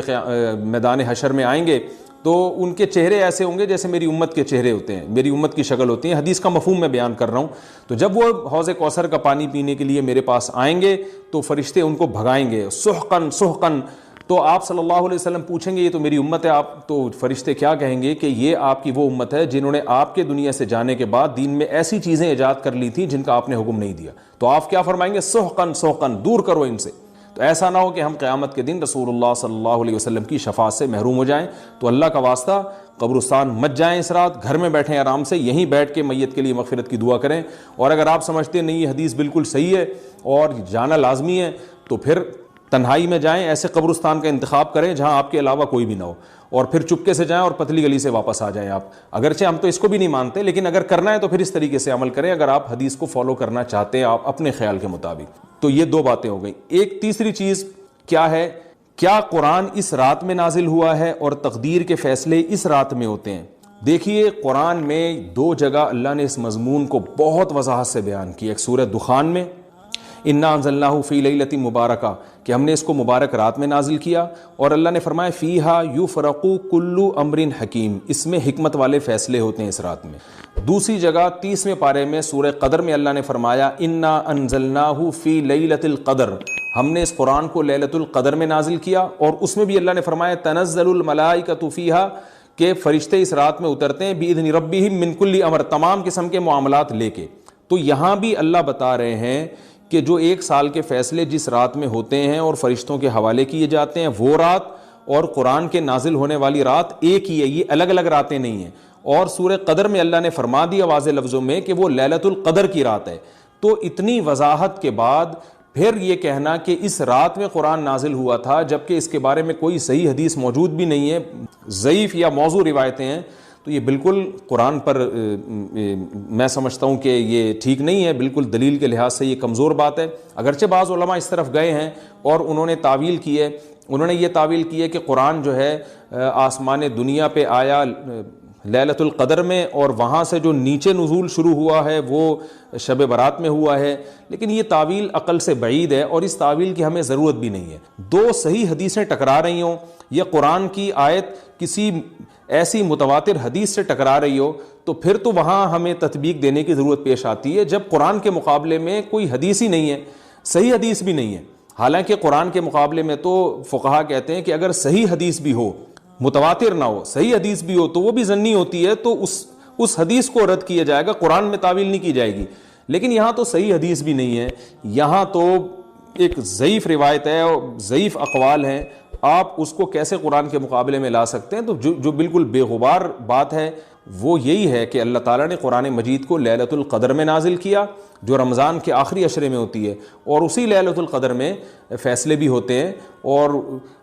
میدان حشر میں آئیں گے تو ان کے چہرے ایسے ہوں گے جیسے میری امت کے چہرے ہوتے ہیں، میری امت کی شکل ہوتی ہے. حدیث کا مفہوم میں بیان کر رہا ہوں. تو جب وہ حوض کوثر کا پانی پینے کے لیے میرے پاس آئیں گے تو فرشتے ان کو بھگائیں گے، سحقن سحقن. تو آپ صلی اللہ علیہ وسلم پوچھیں گے یہ تو میری امت ہے، آپ تو فرشتے کیا کہیں گے کہ یہ آپ کی وہ امت ہے جنہوں نے آپ کے دنیا سے جانے کے بعد دین میں ایسی چیزیں ایجاد کر لی تھیں جن کا آپ نے حکم نہیں دیا. تو آپ کیا فرمائیں گے؟ سحقن سحقن، دور کرو ان سے. تو ایسا نہ ہو کہ ہم قیامت کے دن رسول اللہ صلی اللہ علیہ وسلم کی شفاعت سے محروم ہو جائیں. تو اللہ کا واسطہ قبرستان مت جائیں اس رات، گھر میں بیٹھیں آرام سے، یہیں بیٹھ کے میت کے لیے مغفرت کی دعا کریں. اور اگر آپ سمجھتے نہیں یہ حدیث بالکل صحیح ہے اور جانا لازمی ہے تو پھر تنہائی میں جائیں، ایسے قبرستان کا انتخاب کریں جہاں آپ کے علاوہ کوئی بھی نہ ہو، اور پھر چپکے سے جائیں اور پتلی گلی سے واپس آ جائیں آپ. اگرچہ ہم تو اس کو بھی نہیں مانتے لیکن اگر کرنا ہے تو پھر اس طریقے سے عمل کریں اگر آپ حدیث کو فالو کرنا چاہتے ہیں آپ اپنے خیال کے مطابق. تو یہ 2 باتیں ہو گئیں. ایک تیسری چیز کیا ہے؟ کیا قرآن اس رات میں نازل ہوا ہے اور تقدیر کے فیصلے اس رات میں ہوتے ہیں؟ دیکھیے قرآن میں 2 جگہ اللہ نے اس مضمون کو بہت وضاحت سے بیان کیا. ایک سورہ دخان میں انا انزلناہ فی لیلۃ مبارکہ، کہ ہم نے اس کو مبارک رات میں نازل کیا، اور اللہ نے فرمایا فیہا یفرق کل امر حکیم، اس میں حکمت والے فیصلے ہوتے ہیں اس رات میں. دوسری جگہ 30ویں پارے میں سورہ قدر میں اللہ نے فرمایا انا انزلناہ فی لیلۃ القدر، ہم نے اس قرآن کو لیلۃ القدر میں نازل کیا، اور اس میں بھی اللہ نے فرمایا تنزل الملائکۃ فیہا، کہ فرشتے اس رات میں اترتے ہیں باذن ربہم من کل امر، تمام قسم کے معاملات لے کے. تو یہاں بھی اللہ بتا رہے ہیں کہ جو 1 سال کے فیصلے جس رات میں ہوتے ہیں اور فرشتوں کے حوالے کیے جاتے ہیں وہ رات اور قرآن کے نازل ہونے والی رات ایک ہی ہے، یہ الگ الگ راتیں نہیں ہیں. اور سورہ قدر میں اللہ نے فرما دیا واضح لفظوں میں کہ وہ لیلۃ القدر کی رات ہے. تو اتنی وضاحت کے بعد پھر یہ کہنا کہ اس رات میں قرآن نازل ہوا تھا جبکہ اس کے بارے میں کوئی صحیح حدیث موجود بھی نہیں ہے، ضعیف یا موضوع روایتیں ہیں، تو یہ بالکل قرآن پر میں سمجھتا ہوں کہ یہ ٹھیک نہیں ہے، بالکل دلیل کے لحاظ سے یہ کمزور بات ہے۔ اگرچہ بعض علماء اس طرف گئے ہیں اور انہوں نے تعویل کی ہے، انہوں نے یہ تعویل کی ہے کہ قرآن جو ہے آسمان دنیا پہ آیا لیلۃ القدر میں، اور وہاں سے جو نیچے نزول شروع ہوا ہے وہ شب برات میں ہوا ہے، لیکن یہ تعویل عقل سے بعید ہے اور اس تعویل کی ہمیں ضرورت بھی نہیں ہے۔ دو صحیح حدیثیں ٹکرا رہی ہوں یا قرآن کی آیت کسی ایسی متواتر حدیث سے ٹکرا رہی ہو تو پھر تو وہاں ہمیں تطبیق دینے کی ضرورت پیش آتی ہے، جب قرآن کے مقابلے میں کوئی حدیث ہی نہیں ہے، صحیح حدیث بھی نہیں ہے۔ حالانکہ قرآن کے مقابلے میں تو فقہا کہتے ہیں کہ اگر صحیح حدیث بھی ہو، متواتر نہ ہو، صحیح حدیث بھی ہو تو وہ بھی ظنی ہوتی ہے، تو اس حدیث کو رد کیا جائے گا، قرآن میں تعویل نہیں کی جائے گی۔ لیکن یہاں تو صحیح حدیث بھی نہیں ہے، یہاں تو ایک ضعیف روایت ہے اور ضعیف اقوال ہیں، آپ اس کو کیسے قرآن کے مقابلے میں لا سکتے ہیں؟ تو جو بالکل بے غبار بات ہے وہ یہی ہے کہ اللہ تعالیٰ نے قرآن مجید کو لیلۃ القدر میں نازل کیا، جو رمضان کے آخری عشرے میں ہوتی ہے، اور اسی لیلۃ القدر میں فیصلے بھی ہوتے ہیں۔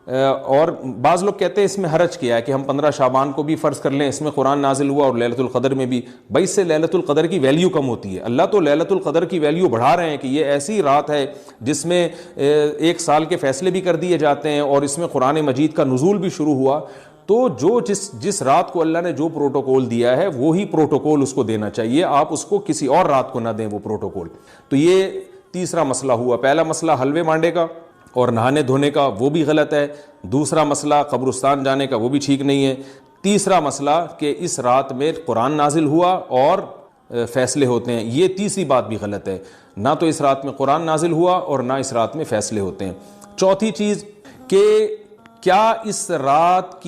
اور بعض لوگ کہتے ہیں اس میں حرج کیا ہے کہ ہم 15 شعبان کو بھی فرض کر لیں، اس میں قرآن نازل ہوا اور لیلۃ القدر میں بھی، بھائی اس سے لیلۃ القدر کی ویلیو کم ہوتی ہے۔ اللہ تو لیلۃ القدر کی ویلیو بڑھا رہے ہیں کہ یہ ایسی رات ہے جس میں ایک سال کے فیصلے بھی کر دیے جاتے ہیں اور اس میں قرآن مجید کا نزول بھی شروع ہوا، تو جس رات کو اللہ نے جو پروٹوکول دیا ہے وہی پروٹوکول اس کو دینا چاہیے، آپ اس کو کسی اور رات کو نہ دیں وہ پروٹوکول۔ تو یہ تیسرا مسئلہ ہوا۔ پہلا مسئلہ حلوے مانڈے کا اور نہانے دھونے کا، وہ بھی غلط ہے۔ دوسرا مسئلہ قبرستان جانے کا، وہ بھی ٹھیک نہیں ہے۔ تیسرا مسئلہ کہ اس رات میں قرآن نازل ہوا اور فیصلے ہوتے ہیں، یہ تیسری بات بھی غلط ہے۔ نہ تو اس رات میں قرآن نازل ہوا اور نہ اس رات میں فیصلے ہوتے ہیں۔ چوتھی چیز کہ کیا اس رات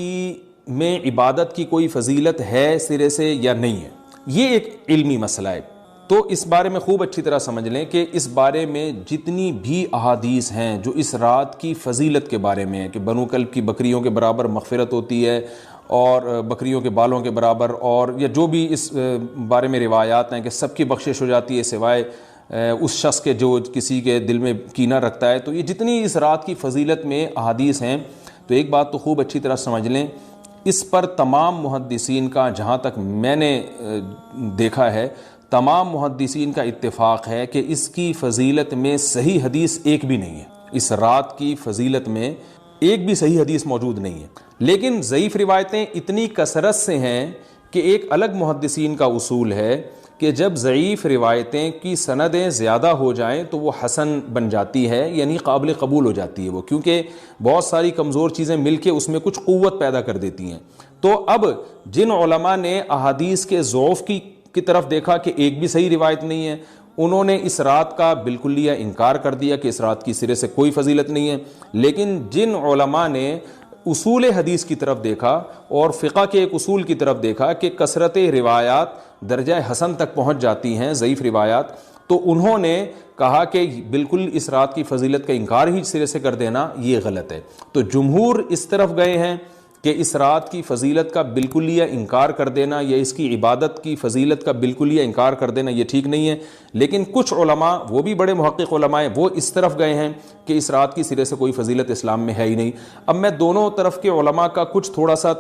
میں عبادت کی کوئی فضیلت ہے سرے سے یا نہیں ہے، یہ ایک علمی مسئلہ ہے۔ تو اس بارے میں خوب اچھی طرح سمجھ لیں کہ اس بارے میں جتنی بھی احادیث ہیں جو اس رات کی فضیلت کے بارے میں ہے کہ بنو کلب کی بکریوں کے برابر مغفرت ہوتی ہے اور بکریوں کے بالوں کے برابر، اور یا جو بھی اس بارے میں روایات ہیں کہ سب کی بخشش ہو جاتی ہے سوائے اس شخص کے جو کسی کے دل میں کینہ رکھتا ہے، تو یہ جتنی اس رات کی فضیلت میں احادیث ہیں، تو ایک بات تو خوب اچھی طرح سمجھ لیں، اس پر تمام محدثین کا، جہاں تک میں نے دیکھا ہے، تمام محدثین کا اتفاق ہے کہ اس کی فضیلت میں صحیح حدیث ایک بھی نہیں ہے۔ اس رات کی فضیلت میں ایک بھی صحیح حدیث موجود نہیں ہے، لیکن ضعیف روایتیں اتنی کثرت سے ہیں کہ ایک الگ محدثین کا اصول ہے کہ جب ضعیف روایتیں کی سندیں زیادہ ہو جائیں تو وہ حسن بن جاتی ہے، یعنی قابل قبول ہو جاتی ہے وہ، کیونکہ بہت ساری کمزور چیزیں مل کے اس میں کچھ قوت پیدا کر دیتی ہیں۔ تو اب جن علماء نے احادیث کے ضعف کی طرف دیکھا کہ ایک بھی صحیح روایت نہیں ہے، انہوں نے اس رات کا بالکلیہ انکار کر دیا کہ اس رات کی سرے سے کوئی فضیلت نہیں ہے۔ لیکن جن علماء نے اصول حدیث کی طرف دیکھا اور فقہ کے ایک اصول کی طرف دیکھا کہ کثرت روایات درجہ حسن تک پہنچ جاتی ہیں، ضعیف روایات، تو انہوں نے کہا کہ بالکل اس رات کی فضیلت کا انکار ہی سرے سے کر دینا یہ غلط ہے۔ تو جمہور اس طرف گئے ہیں کہ اس رات کی فضیلت کا بالکلیہ انکار کر دینا یا اس کی عبادت کی فضیلت کا بالکلیہ انکار کر دینا یہ ٹھیک نہیں ہے، لیکن کچھ علماء، وہ بھی بڑے محقق علماء ہیں، وہ اس طرف گئے ہیں کہ اس رات کی سرے سے کوئی فضیلت اسلام میں ہے ہی نہیں۔ اب میں دونوں طرف کے علماء کا کچھ تھوڑا سا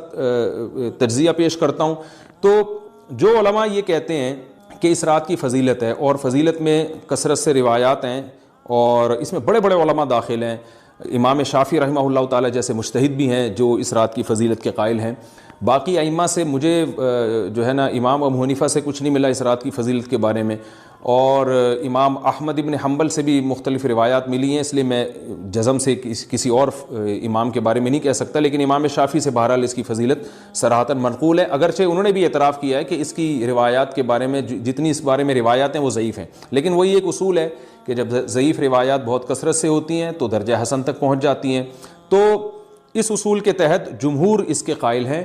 تجزیہ پیش کرتا ہوں۔ تو جو علماء یہ کہتے ہیں کہ اس رات کی فضیلت ہے اور فضیلت میں کثرت سے روایات ہیں اور اس میں بڑے بڑے علماء داخل ہیں، امام شافعی رحمہ اللہ تعالی جیسے مجتہد بھی ہیں جو اس رات کی فضیلت کے قائل ہیں۔ باقی ائمہ سے مجھے جو ہے نا امام ابو حنیفہ سے کچھ نہیں ملا اس رات کی فضیلت کے بارے میں، اور امام احمد ابن حنبل سے بھی مختلف روایات ملی ہیں، اس لیے میں جزم سے کسی اور امام کے بارے میں نہیں کہہ سکتا، لیکن امام شافعی سے بہرحال اس کی فضیلت صراحتاً منقول ہے، اگرچہ انہوں نے بھی اعتراف کیا ہے کہ اس کی روایات کے بارے میں جتنی اس بارے میں روایات ہیں وہ ضعیف ہیں، لیکن وہی ایک اصول ہے کہ جب ضعیف روایات بہت کثرت سے ہوتی ہیں تو درجہ حسن تک پہنچ جاتی ہیں۔ تو اس اصول کے تحت جمہور اس کے قائل ہیں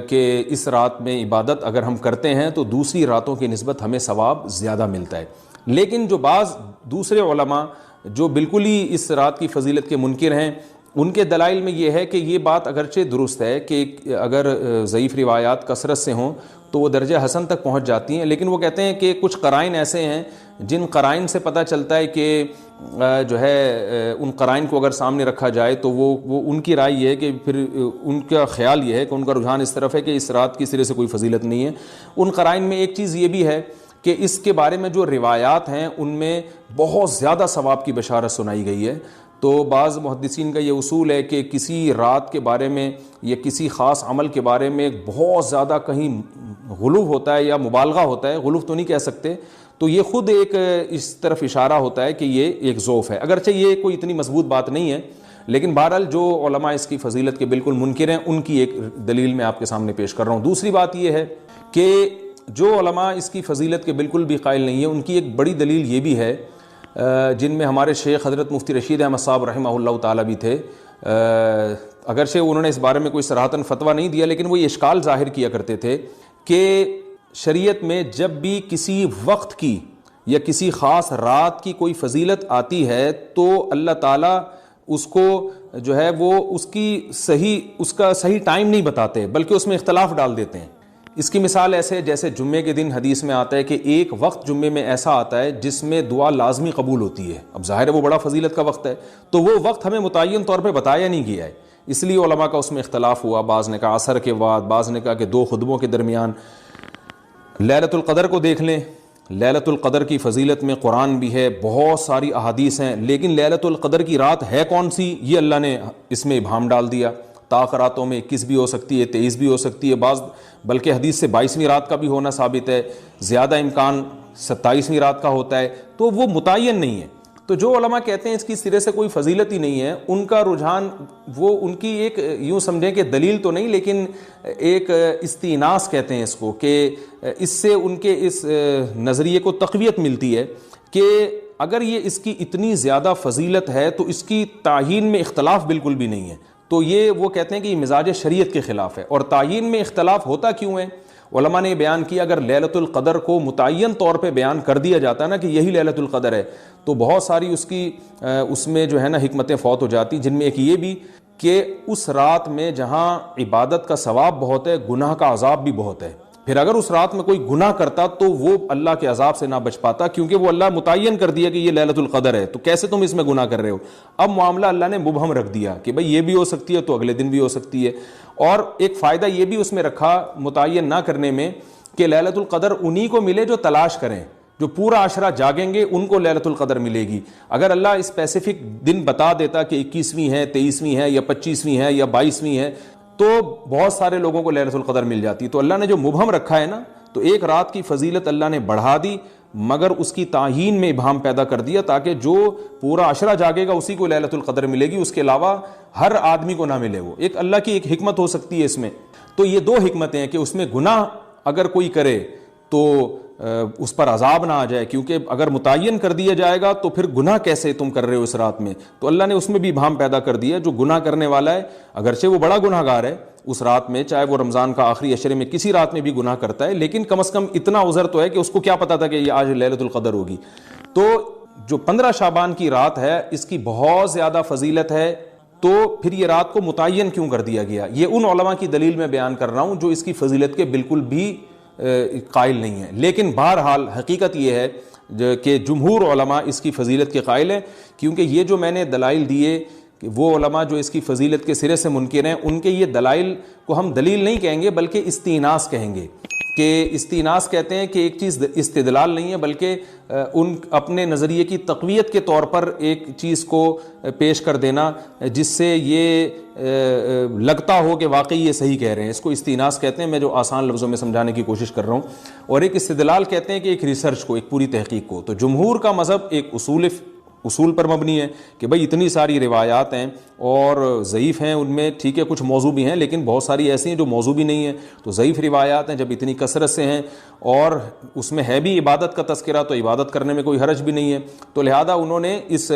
کہ اس رات میں عبادت اگر ہم کرتے ہیں تو دوسری راتوں کی نسبت ہمیں ثواب زیادہ ملتا ہے۔ لیکن جو بعض دوسرے علماء جو بالکل ہی اس رات کی فضیلت کے منکر ہیں، ان کے دلائل میں یہ ہے کہ یہ بات اگرچہ درست ہے کہ اگر ضعیف روایات کثرت سے ہوں تو وہ درجہ حسن تک پہنچ جاتی ہیں، لیکن وہ کہتے ہیں کہ کچھ قرائن ایسے ہیں جن قرائن سے پتہ چلتا ہے کہ جو ہے ان قرائن کو اگر سامنے رکھا جائے تو وہ ان کی رائے یہ ہے کہ پھر ان کا خیال یہ ہے کہ ان کا رجحان اس طرف ہے کہ اس رات کی سرے سے کوئی فضیلت نہیں ہے۔ ان قرائن میں ایک چیز یہ بھی ہے کہ اس کے بارے میں جو روایات ہیں ان میں بہت زیادہ ثواب کی بشارت سنائی گئی ہے۔ تو بعض محدثین کا یہ اصول ہے کہ کسی رات کے بارے میں یا کسی خاص عمل کے بارے میں بہت زیادہ کہیں غلو ہوتا ہے یا مبالغہ ہوتا ہے، غلو تو نہیں کہہ سکتے، تو یہ خود ایک اس طرف اشارہ ہوتا ہے کہ یہ ایک ضعف ہے، اگرچہ یہ کوئی اتنی مضبوط بات نہیں ہے، لیکن بہرحال جو علماء اس کی فضیلت کے بالکل منکر ہیں ان کی ایک دلیل میں آپ کے سامنے پیش کر رہا ہوں۔ دوسری بات یہ ہے کہ جو علماء اس کی فضیلت کے بالکل بھی قائل نہیں ہیں ان کی ایک بڑی دلیل یہ بھی ہے، جن میں ہمارے شیخ حضرت مفتی رشید احمد صاحب رحمہ اللہ تعالیٰ بھی تھے، اگرچہ انہوں نے اس بارے میں کوئی صراحتاً فتویٰ نہیں دیا، لیکن وہ یہ اشکال ظاہر کیا کرتے تھے کہ شریعت میں جب بھی کسی وقت کی یا کسی خاص رات کی کوئی فضیلت آتی ہے تو اللہ تعالیٰ اس کو جو ہے وہ اس کا صحیح ٹائم نہیں بتاتے بلکہ اس میں اختلاف ڈال دیتے ہیں۔ اس کی مثال ایسے جیسے جمعے کے دن حدیث میں آتا ہے کہ ایک وقت جمعے میں ایسا آتا ہے جس میں دعا لازمی قبول ہوتی ہے، اب ظاہر ہے وہ بڑا فضیلت کا وقت ہے، تو وہ وقت ہمیں متعین طور پہ بتایا نہیں گیا ہے، اس لیے علماء کا اس میں اختلاف ہوا، بعض نے کہا عصر کے بعد، بعض نے کہا کہ 2 خطبوں کے درمیان۔ لیلۃ القدر کو دیکھ لیں، لیلۃ القدر کی فضیلت میں قرآن بھی ہے، بہت ساری احادیث ہیں، لیکن لیلۃ القدر کی رات ہے کون سی یہ اللہ نے اس میں ابہام ڈال دیا۔ طاق راتوں میں 21 بھی ہو سکتی ہے، 23 بھی ہو سکتی ہے، بعض بلکہ حدیث سے 22ویں رات کا بھی ہونا ثابت ہے، زیادہ امکان 27ویں رات کا ہوتا ہے، تو وہ متعین نہیں ہے۔ تو جو علماء کہتے ہیں اس کی سرے سے کوئی فضیلت ہی نہیں ہے، ان کا رجحان وہ ان کی ایک یوں سمجھیں کہ دلیل تو نہیں لیکن ایک استئناس کہتے ہیں اس کو، کہ اس سے ان کے اس نظریے کو تقویت ملتی ہے کہ اگر یہ اس کی اتنی زیادہ فضیلت ہے تو اس کی تعیین میں اختلاف بالکل بھی نہیں ہے، تو یہ وہ کہتے ہیں کہ یہ مزاج شریعت کے خلاف ہے۔ اور تعیین میں اختلاف ہوتا کیوں ہے؟ علماء نے بیان کیا اگر لیلۃ القدر کو متعین طور پہ بیان کر دیا جاتا ہے نا کہ یہی لیلۃ القدر ہے، تو بہت ساری اس میں جو ہے نا حکمتیں فوت ہو جاتی، جن میں ایک یہ بھی کہ اس رات میں جہاں عبادت کا ثواب بہت ہے، گناہ کا عذاب بھی بہت ہے، پھر اگر اس رات میں کوئی گناہ کرتا تو وہ اللہ کے عذاب سے نہ بچ پاتا، کیونکہ وہ اللہ متعین کر دیا کہ یہ لیلۃ القدر ہے، تو کیسے تم اس میں گناہ کر رہے ہو؟ اب معاملہ اللہ نے مبہم رکھ دیا کہ بھئی یہ بھی ہو سکتی ہے تو اگلے دن بھی ہو سکتی ہے۔ اور ایک فائدہ یہ بھی اس میں رکھا متعین نہ کرنے میں کہ لیلۃ القدر انہی کو ملے جو تلاش کریں، جو پورا عشرہ جاگیں گے ان کو لیلۃ القدر ملے گی۔ اگر اللہ اسپیسیفک دن بتا دیتا کہ 21ویں ہے، 23ویں ہے یا 25ویں ہے یا 22ویں ہے تو بہت سارے لوگوں کو لیلۃ القدر مل جاتی، تو اللہ نے جو مبہم رکھا ہے نا، تو ایک رات کی فضیلت اللہ نے بڑھا دی مگر اس کی تعیین میں ابہام پیدا کر دیا تاکہ جو پورا عشرہ جاگے گا اسی کو لیلۃ القدر ملے گی، اس کے علاوہ ہر آدمی کو نہ ملے۔ وہ ایک اللہ کی ایک حکمت ہو سکتی ہے اس میں۔ تو یہ 2 حکمتیں ہیں کہ اس میں گناہ اگر کوئی کرے تو اس پر عذاب نہ آ جائے، کیونکہ اگر متعین کر دیا جائے گا تو پھر گناہ کیسے تم کر رہے ہو اس رات میں، تو اللہ نے اس میں بھی ابہام پیدا کر دیا۔ جو گناہ کرنے والا ہے اگرچہ وہ بڑا گناہ گار ہے اس رات میں، چاہے وہ رمضان کا آخری عشرے میں کسی رات میں بھی گناہ کرتا ہے، لیکن کم از کم اتنا عذر تو ہے کہ اس کو کیا پتا تھا کہ یہ آج لیلۃ القدر ہوگی۔ تو جو 15 شعبان کی رات ہے اس کی بہت زیادہ فضیلت ہے، تو پھر یہ رات کو متعین کیوں کر دیا گیا؟ یہ ان علماء کی دلیل میں بیان کر رہا ہوں جو اس کی فضیلت کے بالکل بھی قائل نہیں ہیں، لیکن بہرحال حقیقت یہ ہے کہ جمہور علماء اس کی فضیلت کے قائل ہیں، کیونکہ یہ جو میں نے دلائل دیے کہ وہ علماء جو اس کی فضیلت کے سرے سے منکر ہیں ان کے یہ دلائل کو ہم دلیل نہیں کہیں گے بلکہ استئناس کہیں گے، کہ استئناس کہتے ہیں کہ ایک چیز استدلال نہیں ہے بلکہ ان اپنے نظریے کی تقویت کے طور پر ایک چیز کو پیش کر دینا جس سے یہ لگتا ہو کہ واقعی یہ صحیح کہہ رہے ہیں، اس کو استئناس کہتے ہیں، میں جو آسان لفظوں میں سمجھانے کی کوشش کر رہا ہوں۔ اور ایک استدلال کہتے ہیں کہ ایک ریسرچ کو، ایک پوری تحقیق کو۔ تو جمہور کا مذہب ایک اصول پر مبنی ہے کہ بھئی اتنی ساری روایات ہیں اور ضعیف ہیں، ان میں ٹھیک ہے کچھ موضوع بھی ہیں لیکن بہت ساری ایسی ہیں جو موضوع بھی نہیں ہیں، تو ضعیف روایات ہیں جب اتنی کثرت سے ہیں اور اس میں ہے بھی عبادت کا تذکرہ تو عبادت کرنے میں کوئی حرج بھی نہیں ہے، تو لہذا انہوں نے اس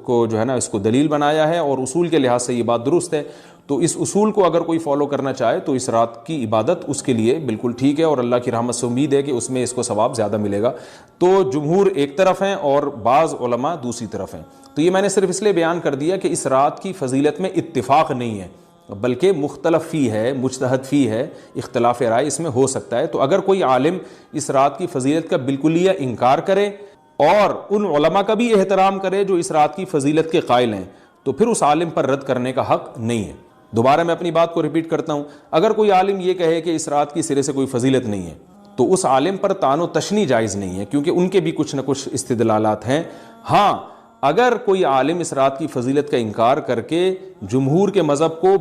کو جو ہے نا اس کو دلیل بنایا ہے اور اصول کے لحاظ سے یہ بات درست ہے۔ تو اس اصول کو اگر کوئی فالو کرنا چاہے تو اس رات کی عبادت اس کے لیے بالکل ٹھیک ہے اور اللہ کی رحمت سے امید ہے کہ اس میں اس کو ثواب زیادہ ملے گا۔ تو جمہور ایک طرف ہیں اور بعض علماء دوسری طرف ہیں۔ تو یہ میں نے صرف اس لیے بیان کر دیا کہ اس رات کی فضیلت میں اتفاق نہیں ہے بلکہ مختلف فی ہے، مجتہد فی ہے، اختلاف رائے اس میں ہو سکتا ہے۔ تو اگر کوئی عالم اس رات کی فضیلت کا بالکلیہ انکار کرے اور ان علماء کا بھی احترام کرے جو اس رات کی فضیلت کے قائل ہیں، تو پھر اس عالم پر رد کرنے کا حق نہیں ہے۔ دوبارہ میں اپنی بات کو ریپیٹ کرتا ہوں، اگر کوئی عالم یہ کہے کہ اس رات کی سرے سے کوئی فضیلت نہیں ہے تو اس عالم پر طعن و تشنیع جائز نہیں ہے، کیونکہ ان کے بھی کچھ نہ کچھ استدلالات ہیں۔ ہاں، اگر کوئی عالم اس رات کی فضیلت کا انکار کر کے جمہور کے مذہب کو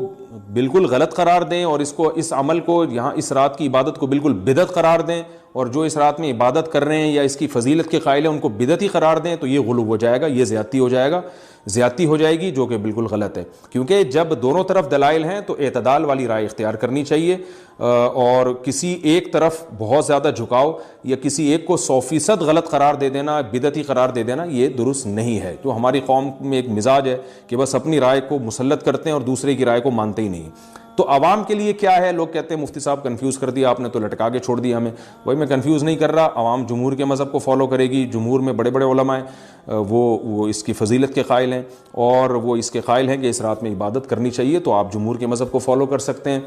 بالکل غلط قرار دیں اور اس عمل کو یہاں اس رات کی عبادت کو بالکل بدعت قرار دیں، اور جو اس رات میں عبادت کر رہے ہیں یا اس کی فضیلت کے قائل ہیں ان کو بدعتی قرار دیں، تو یہ غلو ہو جائے گا، یہ زیادتی ہو جائے گی، جو کہ بالکل غلط ہے۔ کیونکہ جب دونوں طرف دلائل ہیں تو اعتدال والی رائے اختیار کرنی چاہیے، اور کسی ایک طرف بہت زیادہ جھکاؤ یا کسی ایک کو 100% غلط قرار دے دینا، بدعتی قرار دے دینا، یہ درست نہیں ہے۔ جو ہماری قوم میں ایک مزاج ہے کہ بس اپنی رائے کو مسلط کرتے ہیں اور دوسرے کی رائے کو مانتے ہی نہیں۔ تو عوام کے لیے کیا ہے؟ لوگ کہتے ہیں مفتی صاحب کنفیوز کر دیا آپ نے، تو لٹکا کے چھوڑ دیا ہمیں۔ وہی میں کنفیوز نہیں کر رہا، عوام جمہور کے مذہب کو فالو کرے گی، جمہور میں بڑے بڑے علماء ہیں، وہ اس کی فضیلت کے قائل ہیں اور وہ اس کے قائل ہیں کہ اس رات میں عبادت کرنی چاہیے، تو آپ جمہور کے مذہب کو فالو کر سکتے ہیں۔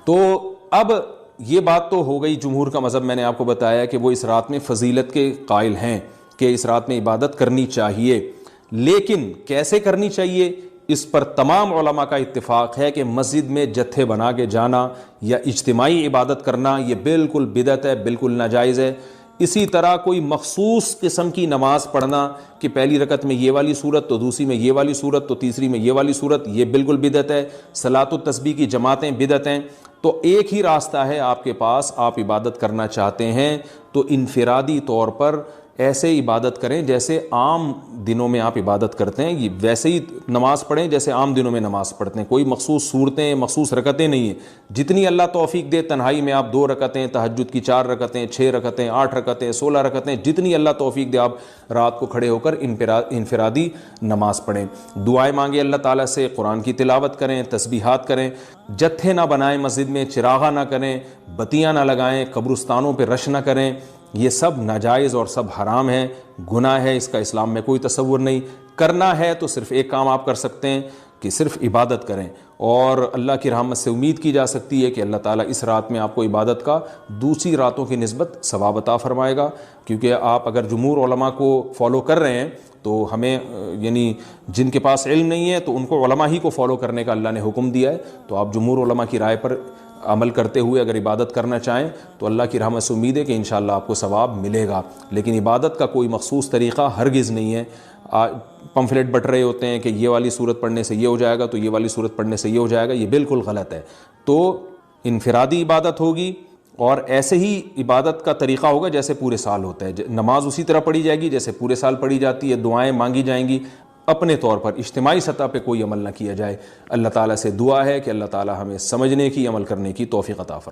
تو اب یہ بات تو ہو گئی جمہور کا مذہب، میں نے آپ کو بتایا کہ وہ اس رات میں فضیلت کے قائل ہیں کہ اس رات میں عبادت کرنی چاہیے، لیکن کیسے کرنی چاہیے اس پر تمام علماء کا اتفاق ہے کہ مسجد میں جتھے بنا کے جانا یا اجتماعی عبادت کرنا یہ بالکل بدعت ہے، بالکل ناجائز ہے۔ اسی طرح کوئی مخصوص قسم کی نماز پڑھنا کہ پہلی رکعت میں یہ والی صورت، تو دوسری میں یہ والی صورت، تو تیسری میں یہ والی صورت، یہ بالکل بدعت ہے۔ صلاۃ التسبیح کی جماعتیں بدعت ہیں۔ تو ایک ہی راستہ ہے آپ کے پاس، آپ عبادت کرنا چاہتے ہیں تو انفرادی طور پر ایسے عبادت کریں جیسے عام دنوں میں آپ عبادت کرتے ہیں، یہ ویسے ہی نماز پڑھیں جیسے عام دنوں میں نماز پڑھتے ہیں۔ کوئی مخصوص صورتیں، مخصوص رکعتیں نہیں ہیں، جتنی اللہ توفیق دے تنہائی میں آپ 2 رکعتیں، تہجد کی 4 رکعتیں، 6 رکعتیں، 8 رکعتیں، 16 رکعتیں، جتنی اللہ توفیق دے آپ رات کو کھڑے ہو کر انفرادی نماز پڑھیں، دعائیں مانگیں اللہ تعالیٰ سے، قرآن کی تلاوت کریں، تسبیحات کریں، جتھے نہ بنائیں مسجد میں، چراغاں نہ کریں، بتیاں نہ لگائیں، قبرستانوں پہ رش نہ کریں، یہ سب ناجائز اور سب حرام ہے، گناہ ہے، اس کا اسلام میں کوئی تصور نہیں۔ کرنا ہے تو صرف ایک کام آپ کر سکتے ہیں کہ صرف عبادت کریں، اور اللہ کی رحمت سے امید کی جا سکتی ہے کہ اللہ تعالیٰ اس رات میں آپ کو عبادت کا دوسری راتوں کی نسبت ثواب عطا فرمائے گا۔ کیونکہ آپ اگر جمہور علماء کو فالو کر رہے ہیں تو ہمیں یعنی جن کے پاس علم نہیں ہے تو ان کو علماء ہی کو فالو کرنے کا اللہ نے حکم دیا ہے، تو آپ جمہور علماء کی رائے پر عمل کرتے ہوئے اگر عبادت کرنا چاہیں تو اللہ کی رحمت سے امید ہے کہ انشاءاللہ آپ کو ثواب ملے گا۔ لیکن عبادت کا کوئی مخصوص طریقہ ہرگز نہیں ہے۔ پمفلٹ بٹ رہے ہوتے ہیں کہ یہ والی صورت پڑھنے سے یہ ہو جائے گا، تو یہ والی صورت پڑھنے سے یہ ہو جائے گا، یہ بالکل غلط ہے۔ تو انفرادی عبادت ہوگی اور ایسے ہی عبادت کا طریقہ ہوگا جیسے پورے سال ہوتا ہے، نماز اسی طرح پڑھی جائے گی جیسے پورے سال پڑھی جاتی ہے، دعائیں مانگی جائیں گی، اپنے طور پر اجتماعی سطح پہ کوئی عمل نہ کیا جائے۔ اللہ تعالیٰ سے دعا ہے کہ اللہ تعالیٰ ہمیں سمجھنے کی، عمل کرنے کی توفیق عطا فرمائے۔